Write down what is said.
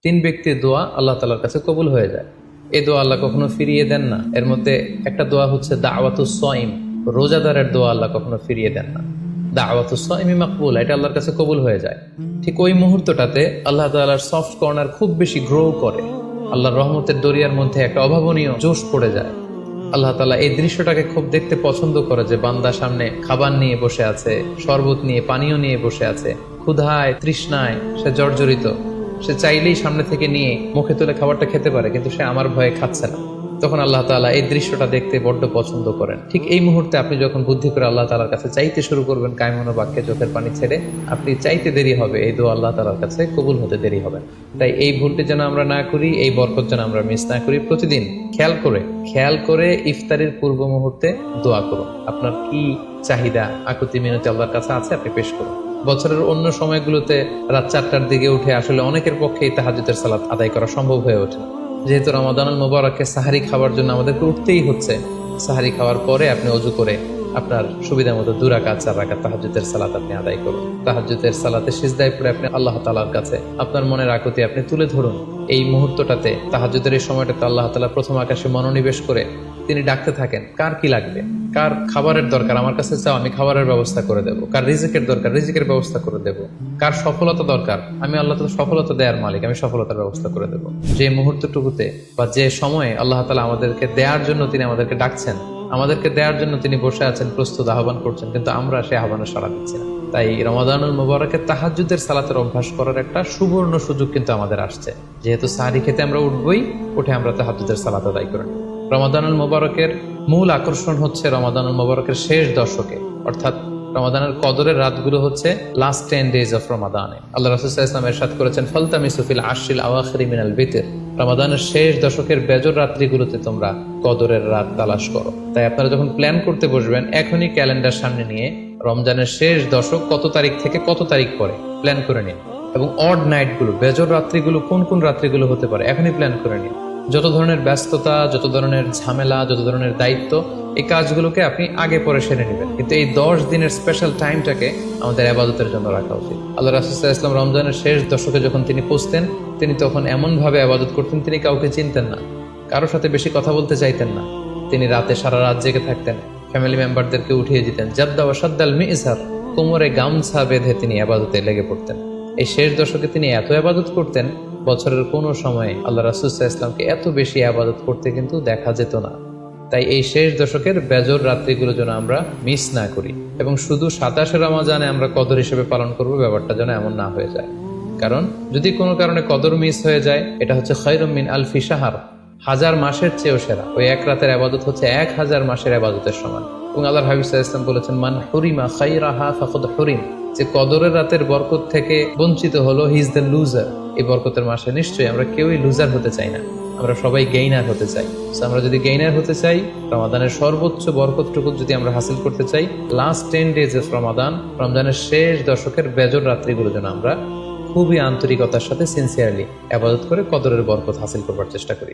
তিন ব্যক্তির দোয়া আল্লাহ তাআলার কাছে কবুল হয়ে যায়। এই দোয়া আল্লাহ কখনো ফিরিয়ে দেন না। এর মধ্যে একটা দোয়া হচ্ছে দাওয়াতুস সাইম, রোজাদারের দোয়া আল্লাহ কখনো ফিরিয়ে দেন না। দাওয়াতুস সাইমি মাকবুল, এটা আল্লাহর কাছে কবুল হয়ে যায়। ঠিক ওই মুহূর্তটাতে আল্লাহ তাআলার সফট কর্নার খুব বেশি গ্রো করে, আল্লাহর রহমতের দরিয়ার মধ্যে একটা অভাবনীয় জোশ পড়ে যায়। আল্লাহ তাআলা এই দৃশ্যটাকে খুব দেখতে পছন্দ করে যে বান্দা সামনে খাবার নিয়ে বসে আছে, শরবত নিয়ে, পানীয় নিয়ে বসে আছে, ক্ষুধায় তৃষ্ণায় সে জর্জরিত। সে চাইলেই সামনে থেকে নিয়ে মুখে তুলে খাবারটা খেতে পারে, কিন্তু সে আমার ভয়ে খাচ্ছে না। তখন আল্লাহ তাআলা এই দৃশ্যটা দেখতে বড্ড পছন্দ করেন। ঠিক এই মুহূর্তে আপনি যখন বুদ্ধি করে আল্লাহ তাআলার কাছে চাইতে শুরু করবেন, কায়মনো বাক্যে চোখের পানি ছেড়ে, আপনি চাইতে দেরি হবে, এই দোয়া আল্লাহ তাআলার কাছে কবুল হতে দেরি হবে। তাই এই ভুলটি যেন আমরা না করি, এই বরকত যেন আমরা মিস না করি। প্রতিদিন খেয়াল করে ইফতারের পূর্ব মুহূর্তে দোয়া করুন। আপনার কি চাহিদা, আকুতি মিনতি আল্লাহর কাছে আছে, আপনি পেশ করুন। বছরের অন্য সময়গুলোতে রাত 4টার দিকে উঠে আসলে অনেকের পক্ষেই তাহাজ্জুদের সালাত আদায় করা সম্ভব হয়ে ওঠে না। যেহেতু রমাদানুল মুবারকে সাহারি খাওয়ার জন্য আমাদেরকে উঠতেই হচ্ছে, সাহারি খাওয়ার পরে আপনি ওযু করে আপনার সুবিধা মতো 2 রাকাত 4 রাকাত তাহাজ্জুদের সালাত আপনি আদায় করুন। তাহাজ্জুদের সালাতে সিজদায় পড়ে আপনি আল্লাহ তাআলার কাছে আপনার মনের আকুতি আপনি তুলে ধরুন। এই মুহূর্তটাতে, তাহাজ্জুদের এই সময়টাতে আল্লাহ তাআলা প্রথম আকাশে মনোনিবেশ করে তিনি ডাকতে থাকেন, কার কি লাগবে, কার খাবারের দরকার, আমার কাছে চাও, আমি খাবারের ব্যবস্থা করে দেবো। কার রিজিকের দরকার, রিজিকের ব্যবস্থা করে দেবো। কার সফলতা দরকার, আমি আল্লাহ তাআলা সফলতা দেওয়ার মালিক, আমি সফলতার ব্যবস্থা করে দেবো। যে মুহূর্তটুকুতে বা যে সময়ে আল্লাহ তাআলা আমাদেরকে দেওয়ার জন্য তিনি আমাদেরকে ডাকছেন, আমাদেরকে দেওয়ার জন্য তিনি বসে আছেন, প্রস্তুত, আহ্বান করছেন, কিন্তু আমরা সেই আহ্বানে সাড়া দিচ্ছি না। তাই রমাদানুল মুবারকে তাহাজ্জুদের সালাতের অভ্যাস করার একটা সুবর্ণ সুযোগ কিন্তু আমাদের আসছে। যেহেতু সাহারি খেতে আমরা উঠবই, উঠে আমরা তাহাজ্জুদের সালাত আদায় করে নেব। রমাদানুল মুবারকের মূল আকর্ষণ হচ্ছে রমাদানুল মুবারকের শেষ দশকে, অর্থাৎ রমাদানের কদরের রাতগুলো হচ্ছে লাস্ট 10 days অফ রমাদানে। আল্লাহ রাসূল সাল্লাল্লাহু আলাইহি ওয়াসাল্লাম ইরশাদ করেছেন, ফালতামিসু ফিল আশরিল আওয়াখিরি মিনাল বিতর, রমাদানের শেষ দশকের বেজর রাত্রিগুলোতে তোমরা কদরের রাত তালাশ করো। তাই আপনারা যখন প্ল্যান করতে বসবেন, এখনই ক্যালেন্ডার সামনে নিয়ে রমজানের শেষ দশক কত তারিখ থেকে কত তারিখ পরে প্ল্যান করে নিন। এবং অড নাইটগুলো, বেজর রাত্রিগুলো কোন কোন রাত্রিগুলো হতে পারে এখনই প্ল্যান করে নিন। যত ধরনের ব্যস্ততা, যত ধরনের ঝামেলা, যত ধরনের দায়িত্ব, এই কাজগুলোকে আপনি আগে পরে সেরে নেবেন, কিন্তু এই 10 দিনের স্পেশাল টাইমটাকে আমাদের ইবাদতের জন্য রাখা উচিত। আল্লাহ রাসূল সাল্লাল্লাহু আলাইহি ওয়াসাল্লাম রমজানের শেষ দশকে যখন তিনি পৌঁছতেন, তিনি তখন এমনভাবে ইবাদত করতেন, তিনি কাউকে চিনতেন না, কারোর সাথে বেশি কথা বলতে চাইতেন না। তিনি রাতে সারা রাত জেগে থাকতেন, ফ্যামিলি মেম্বারদেরকে উঠিয়ে দিতেন। জাদ্দা ওয়া শাদ্দাল মিজহার, কোমরে গামছা বেঁধে তিনি ইবাদতে লেগে পড়তেন। এই শেষ দশকে তিনি এত ইবাদত করতেন, বছরের কোনো সময়ে আল্লাহ রাসূল সাল্লাল্লাহু আলাইহি ওয়াসাল্লামকে এত বেশি ইবাদত করতে কিন্তু দেখা যেত না। তাই এই শেষ দশকের বেজর রাত্রিগুলো যেন আমরা মিস না করি, এবং শুধু 27 রমজানে আমরা কদর হিসেবে পালন করব, ব্যাপারটা যেন এমন না হয়ে যায়। কারণ যদি কোনো কারণে কদর মিস হয়ে যায়, এটা হচ্ছে খায়রুম মিন আলফি শাহর, 1000 মাসের চেয়েও সেরা। ওই এক রাতের ইবাদত হচ্ছে 1000 মাসের ইবাদতের সমান। এবং আল্লাহর হাবিব সাল্লাল্লাহু আলাইহি ওয়াসাল্লাম বলেছেন, মান হুরিমা খায়রাহা ফাকাদ হুরিম, যে কদরের রাতের বরকত থেকে বঞ্চিত হলো, হি ইজ দ্য লুজার। এই বরকতের মাসে নিশ্চয়ই আমরা কেউই লুজার হতে চাই না, আমরা সবাই গেইনার হতে চাই। আমরা যদি গেইনার হতে চাই, রমাদানের সর্বোচ্চ বরকতটুকু যদি আমরা হাসিল করতে চাই, লাস্ট 10 days অফ রমাদান, রমজানের শেষ দশকের বেজর রাত্রিগুলো যেন আমরা খুবই আন্তরিকতার সাথে সিনসিয়ারলি ইবাদত করে কদরের বরকত হাসিল করবার চেষ্টা করি।